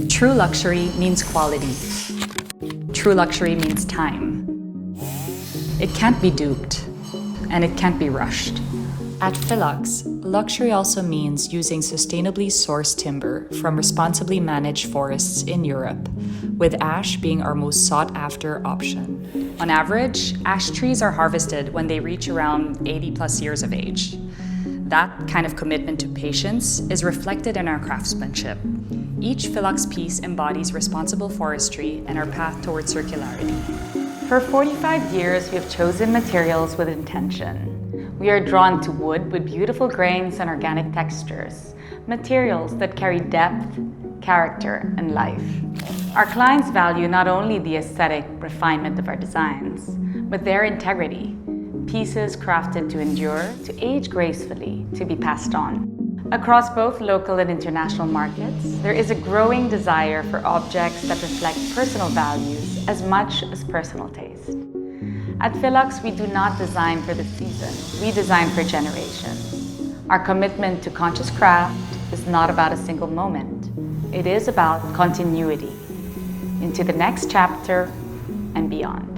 True luxury means quality. True luxury means time. It can't be duped, and it can't be rushed. At Philux, luxury also means using sustainably sourced timber from responsibly managed forests in Europe, with ash being our most sought-after option. On average, ash trees are harvested when they reach around 80+ years of age. That kind of commitment to patience is reflected in our craftsmanship. Each Philux piece embodies responsible forestry and our path towards circularity. For 45 years, we have chosen materials with intention. We are drawn to wood with beautiful grains and organic textures, materials that carry depth, character, and life. Our clients value not only the aesthetic refinement of our designs, but their integrity. Pieces crafted to endure, to age gracefully, to be passed on. Across both local and international markets, there is a growing desire for objects that reflect personal values as much as personal taste. At Philux, we do not design for the season, we design for generations. Our commitment to conscious craft is not about a single moment. It is about continuity into the next chapter and beyond.